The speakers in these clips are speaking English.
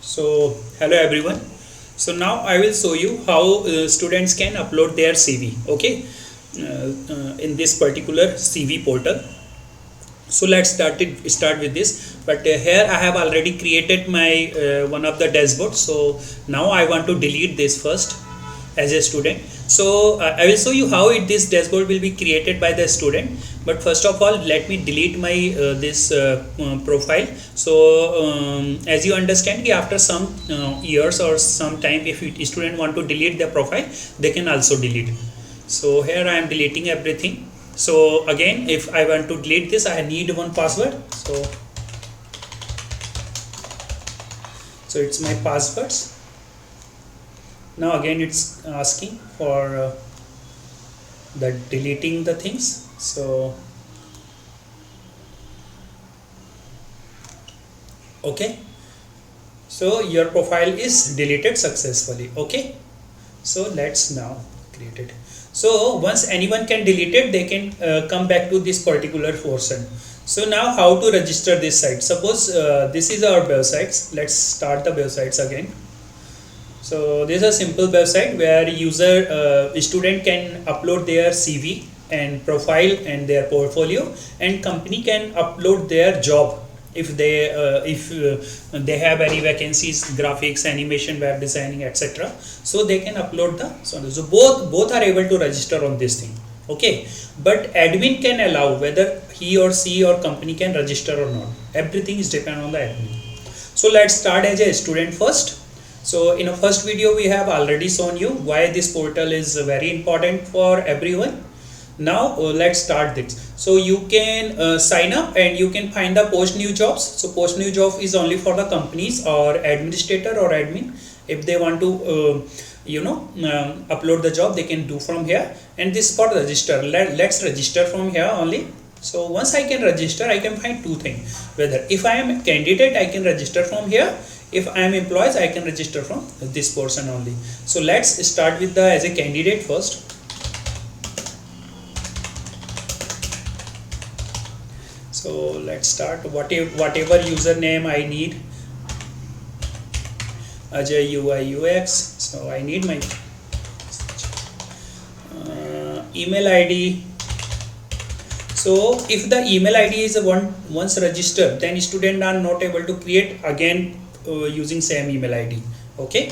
So hello everyone. So now I will show you how students can upload their CV. Okay, in this particular CV portal. So let's start with this. But here I have already created my one of the dashboard. So now I want to delete this first as a student. So I will show you how this dashboard will be created by the student. But first of all, let me delete my this profile. So as you understand, after some years or some time, if student want to delete their profile, they can also delete. So here I am deleting everything. So again, if I want to delete this, I need one password. So it's my passwords. Now again it's asking for the deleting the things. So okay, so your profile is deleted successfully. Okay, so let's now create it. So once anyone can delete it, they can come back to this particular portion. So now how to register this site? Suppose this is our websites. Let's start the websites again. So this is a simple website where student can upload their CV and profile and their portfolio, and company can upload their job if they have any vacancies, graphics, animation, web designing, etc. So they can upload so both are able to register on this thing. Okay, but admin can allow whether he or she or company can register or not. Everything is depend on the admin. So let's start as a student first. So in a first video we have already shown you why this portal is very important for everyone. Now let's start this. So you can sign up and you can find the post new jobs. So post new job is only for the companies or administrator or admin. If they want to upload the job, they can do from here. And this for register, let's register from here only. So once I can register, I can find two things. Whether if I am a candidate, I can register from here. If I am employees, I can register from this portion only. So let's start with the as a candidate first. So let's start whatever username I need. Ajay UI UX. So I need my email ID. So if the email ID is once registered, then students are not able to create again using same email ID. Okay,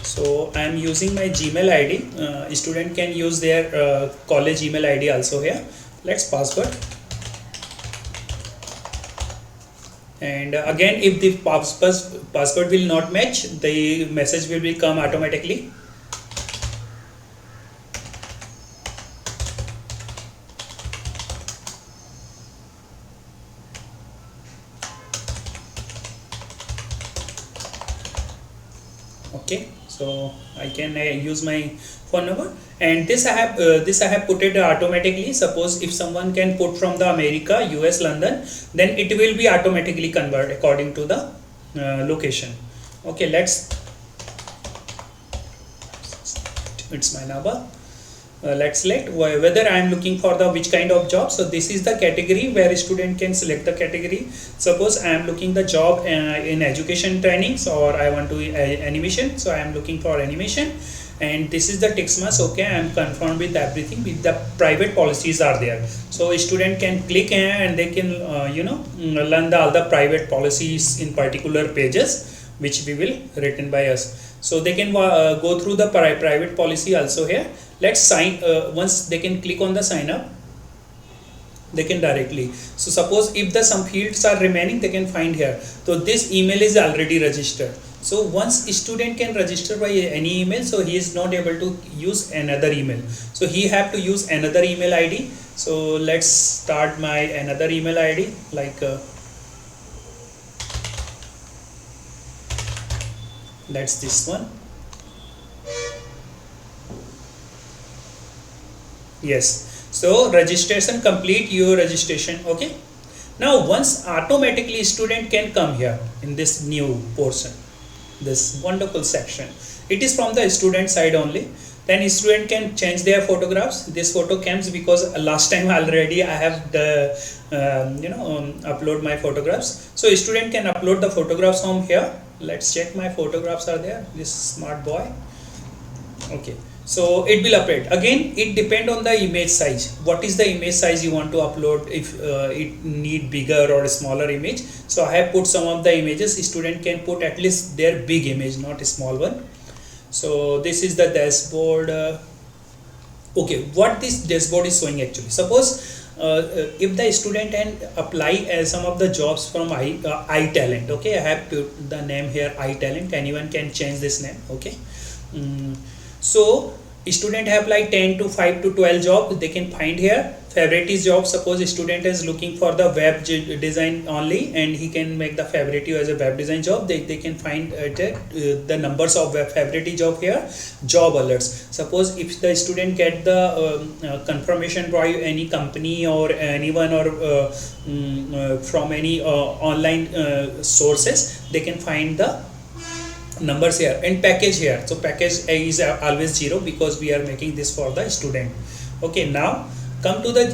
so I am using my Gmail ID. Student can use their college email ID also here. Let's password. And again, if the password will not match, the message will come automatically. Okay, so I can use my phone number, and this I have put it automatically. Suppose if someone can put from the America, US, London, then it will be automatically convert according to the location. Okay, it's my number. Let's select whether I am looking for the which kind of job. So this is the category where student can select the category. Suppose I am looking the job in education trainings, or I want to animation, so I am looking for animation. And this is the text mask. Okay, I am confirmed with everything. With the private policies are there, so a student can click and they can learn all the private policies in particular pages which we will written by us. So they can go through the private policy also here. Let's sign. Once they can click on the sign up, they can directly. So suppose if the some fields are remaining, they can find here. So this email is already registered. So once a student can register by any email, so he is not able to use another email. So he have to use another email ID. So let's start my another email ID like that's this one. Yes, so registration complete, your registration. Okay, now once automatically student can come here in this new portion, this wonderful section. It is from the student side only. Then student can change their photographs. This photo comes because last time already I have the upload my photographs. So student can upload the photographs from here. Let's check my photographs are there. This smart boy. Okay, so it will update again. It depend on the image size. What is the image size you want to upload? If it need bigger or a smaller image, so I have put some of the images. Student can put at least their big image, not a small one. So this is the dashboard. Okay, what this dashboard is showing actually, suppose if the student can apply some of the jobs from iTalent. Okay, I have put the name here iTalent. Anyone can change this name. Okay. So student have like 10 to 5 to 12 jobs they can find here. Favorite is job. Suppose student is looking for the web design only, and he can make the favorite as a web design job. They can find the numbers of web favorite job here. Job alerts. Suppose if the student get the confirmation by any company or anyone or from any online sources, they can find the numbers here. And package here, so package is always 0 because we are making this for the student. Okay, now come to the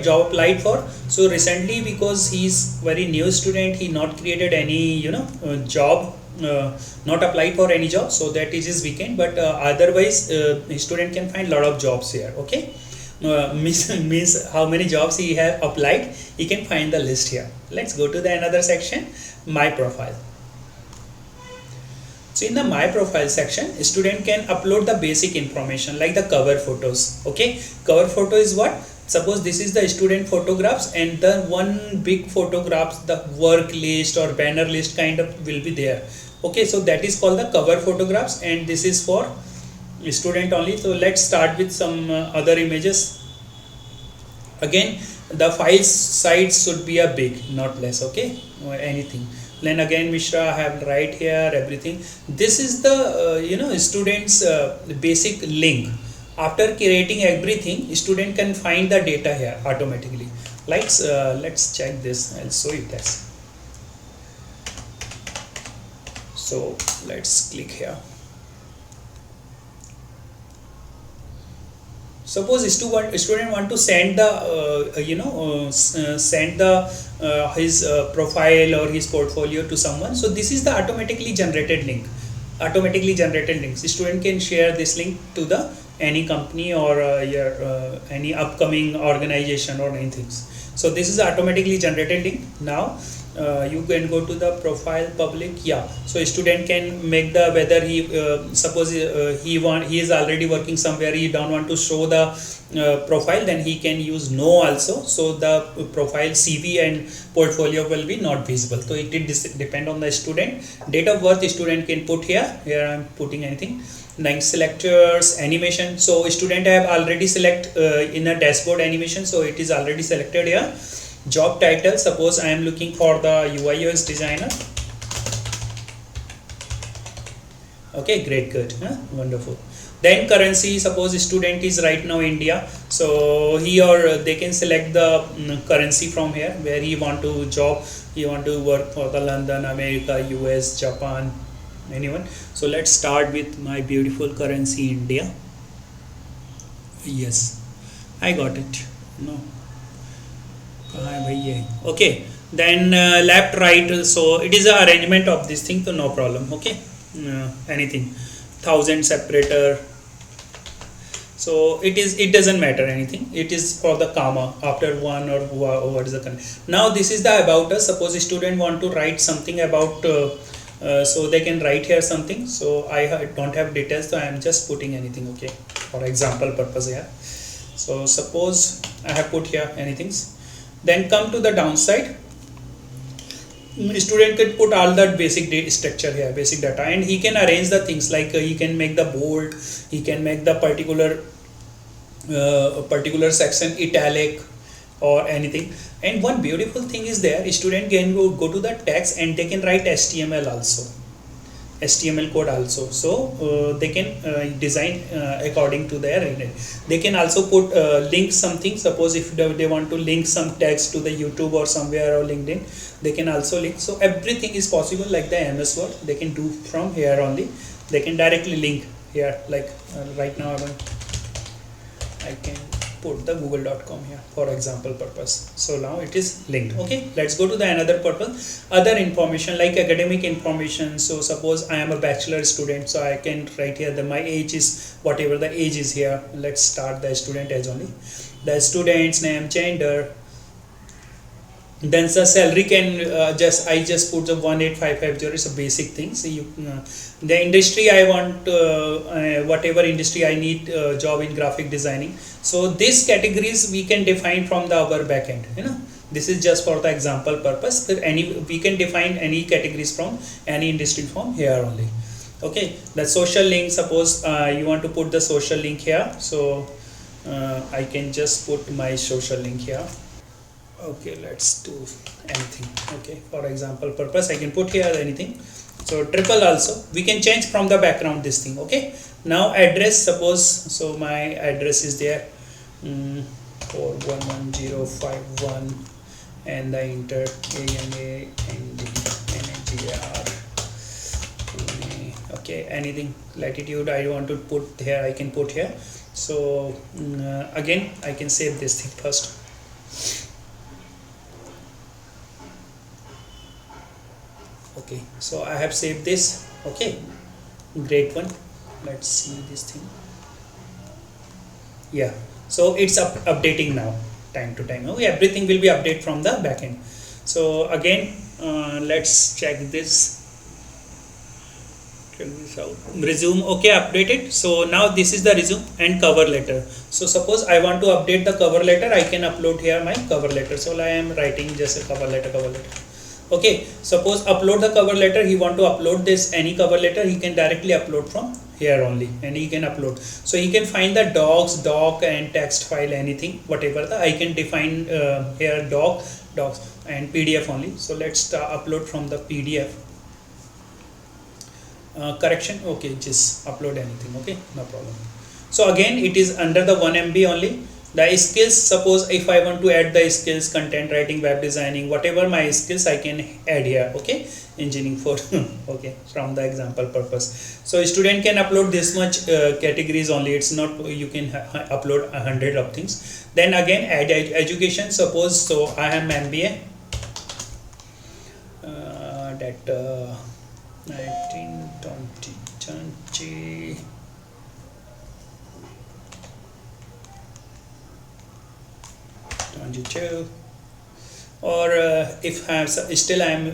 job applied for. So recently, because he is very new student, he not created any job, not applied for any job, so that is his weekend. But otherwise student can find lot of jobs here. Okay, means how many jobs he have applied, he can find the list here. Let's go to the another section, my profile. So in the my profile section, student can upload the basic information like the cover photos. Okay, cover photo is what? Suppose this is the student photographs, and the one big photographs, the work list or banner list kind of will be there. Okay, so that is called the cover photographs, and this is for student only. So let's start with some other images. Again, the file size should be a big, not less. Okay, or anything. Then again Mishra I have right here everything. This is the students basic link. After creating everything, student can find the data here automatically. Let's check this. I'll show you this. So let's click here. Suppose student want to send the his profile or his portfolio to someone. So this is the automatically generated link. Automatically generated links. Student can share this link to the any company or any upcoming organization or anything. So this is automatically generated link. Now you can go to the profile public. Yeah, so student can make the whether he suppose he is already working somewhere, he don't want to show the profile, then he can use no also, so the profile CV and portfolio will be not visible. So it depend on the student. Date of birth student can put here. I'm putting anything. Like selectors, animation, so student have already select in a dashboard animation, so it is already selected here. Job title, suppose I am looking for the UI UX designer. Okay, great, good, wonderful. Then currency, suppose student is right now India, so he or they can select the currency from here where he want to job, he want to work for the London, America, US, Japan, anyone. So let's start with my beautiful currency India. Yes, I got it. No. Okay, then left right, so it is an arrangement of this thing, so no problem. Okay, anything 1000 separator, so it doesn't matter anything, it is for the comma after one or what is the now this is the about us. Suppose student want to write something about so they can write here something, so I don't have details, so I am just putting anything. Okay, for example purpose here. So suppose I have put here anything. Then come to the downside. Student can put all that basic data structure here, basic data, and he can arrange the things like he can make the bold, he can make the particular section italic or anything. And one beautiful thing is there, student can go to the text and they can write HTML also, HTML code also, so they can design according to their intent. They can also put link something. Suppose if they want to link some text to the YouTube or somewhere or LinkedIn, they can also link. So everything is possible like the MS Word, they can do from here only. They can directly link here, like right now I can put the google.com here for example purpose. So now it is linked. Okay, let's go to the another purpose, other information like academic information. So suppose I am a bachelor student, so I can write here that my age is whatever the age is here. Let's start the student age only, the student's name, gender, then the salary can I just put the 18550. It's a basic thing. So you the industry I want, whatever industry I need job in graphic designing. So these categories we can define from the our backend, this is just for the example purpose, but we can define any categories from any industry from here only. Okay, the social link, suppose you want to put the social link here, so I can just put my social link here. Okay, let's do anything. Okay, for example purpose I can put here anything. So triple also we can change from the background this thing. Okay, now address, suppose so my address is there 411051 and the enter ANANDNAGR. Okay, anything, latitude I want to put here, I can put here. So again I can save this thing first. Okay, so I have saved this. Okay, great one. Let's see this thing. Yeah, so it's updating now time to time. Okay, everything will be updated from the backend. So again let's check this. Check this out. Resume. Okay, updated. So now this is the resume and cover letter. So suppose I want to update the cover letter, I can upload here my cover letter. So I am writing just a cover letter. Okay, suppose upload the cover letter, he want to upload this any cover letter, he can directly upload from here only, and he can upload. So he can find the docs, doc and text file, anything whatever the I can define here, docs and PDF only. So let's upload from the PDF. Correction, okay, just upload anything. Okay, no problem. So again it is under the 1 MB only. The skills, suppose if I want to add the skills, content writing, web designing, whatever my skills I can add here. Okay, engineering for okay, from the example purpose. So student can upload this much categories only, it's not you can upload 100 of things. Then again add education, suppose so I am MBA that 1920 22, or if I am still I am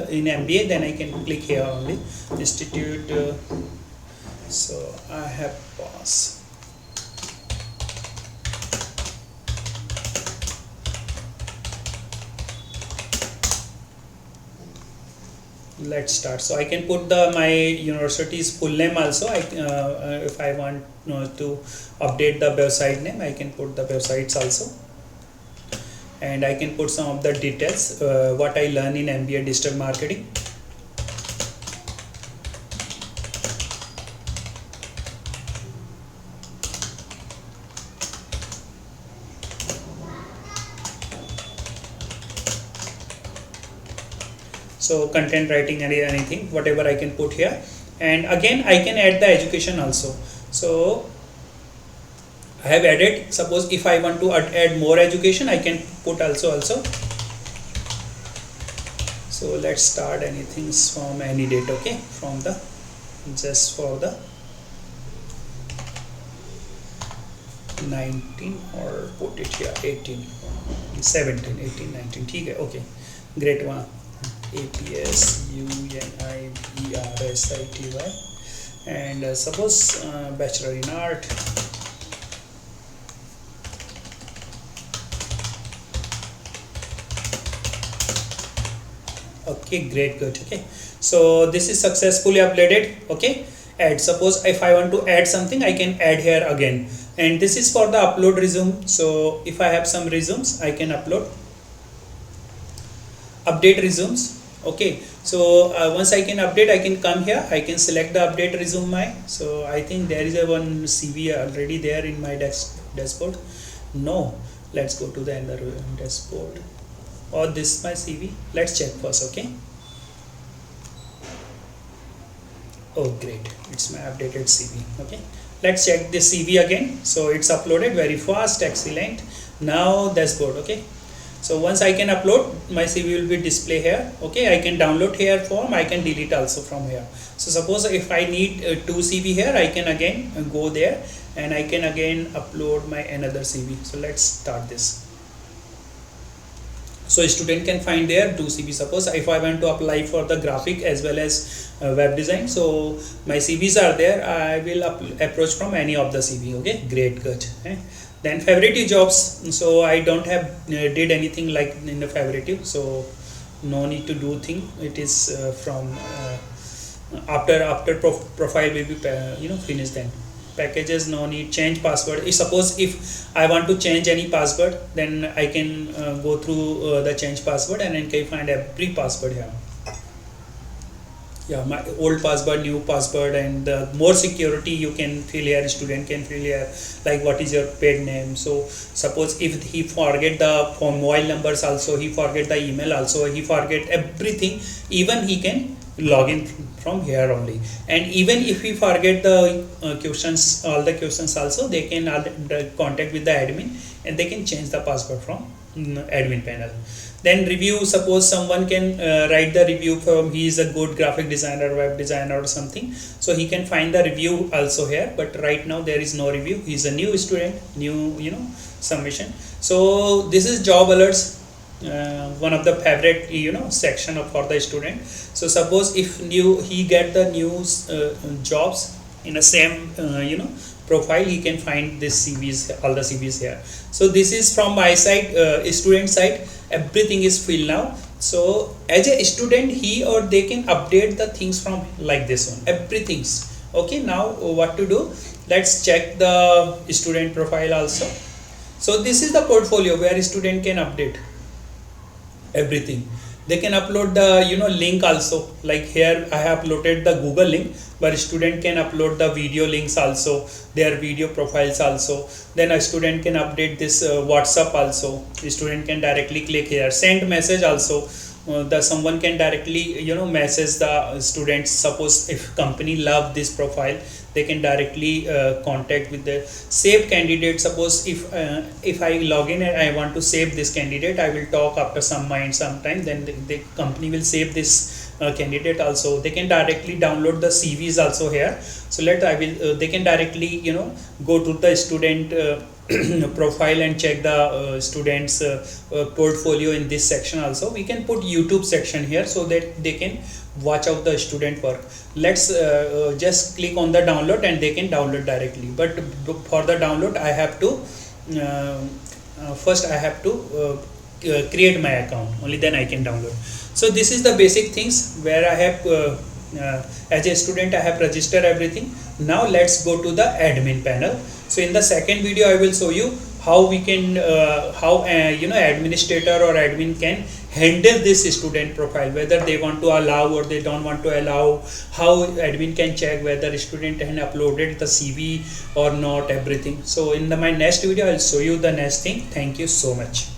in MBA, then I can click here only institute. So I have pass. Let's start. So I can put the my university's full name also. If I want to update the website name, I can put the websites also. And I can put some of the details what I learn in MBA digital marketing. So content writing, anything whatever I can put here, and again I can add the education also. So I have added, suppose if I want to add more education, I can put also. So let's start anything from any date. Okay, from the just for the 19 or put it here 18 17 18 19. Okay, great one. APS UNIVERSITY, and suppose bachelor in art. Okay, great, good. Okay, so this is successfully uploaded. Okay, add, suppose if I want to add something, I can add here again, and this is for the upload resume. So if I have some resumes, I can upload, update resumes. Okay, so once I can update, I can come here, I can select the update resume. So I think there is a one CV already there in my dashboard. No, let's go to the other dashboard, or this my CV. Let's check first. Okay, Oh great, it's my updated CV. Okay, let's check the CV again. So it's uploaded very fast, excellent. Now dashboard. Okay, so once I can upload, my CV will be display here. Okay, I can download here form, I can delete also from here. So suppose if I need two CV here, I can again go there and I can again upload my another CV. So let's start this. So student can find their 2 CV. Suppose if I want to apply for the graphic as well as web design, so my CVs are there, I will approach from any of the CV. Okay, great, good. Then favoritive jobs, so I don't have did anything like in the favoritive, so no need to do thing. It is from after profile will be finished. Then packages, no need change password. Suppose if I want to change any password, then I can go through the change password and then can find every password here. Yeah, my old password, new password, and more security you can fill here. Student can fill here like what is your paid name. So suppose if he forget the mobile numbers also, he forget the email also, he forget everything, even he can log in from here only. And even if we forget the questions, all the questions also, they can contact with the admin and they can change the password from admin panel. Then review, suppose someone can write the review from he is a good graphic designer, web designer or something, so he can find the review also here. But right now there is no review, he is a new student, new submission. So this is job alerts, one of the favorite section for the student. So suppose if he get the news jobs in the same profile, he can find this CVs, all the CVs here. So this is from my side, student side, everything is filled now. So as a student, he or they can update the things from like this one, everything's okay. Now what to do, let's check the student profile also. So this is the portfolio where student can update everything. They can upload the link also, like here I have uploaded the Google link, but student can upload the video links also, their video profiles also. Then a student can update this WhatsApp also. The student can directly click here, send message also. Someone can directly message the students. Suppose if company love this profile, they can directly contact with the save candidate. Suppose if I log in and I want to save this candidate, I will talk after some time, then the company will save this candidate also. They can directly download the CVs also here. So they can directly go to the student profile and check the students portfolio in this section also. We can put YouTube section here so that they can watch out the student work. Let's just click on the download and they can download directly. But for the download, I have to first I have to create my account, only then I can download. So this is the basic things where I have as a student I have registered everything. Now let's go to the admin panel. So in the second video I will show you how we can how administrator or admin can handle this student profile, whether they want to allow or they don't want to allow, how admin can check whether student has uploaded the CV or not, everything. So in my next video I'll show you the next thing. Thank you so much.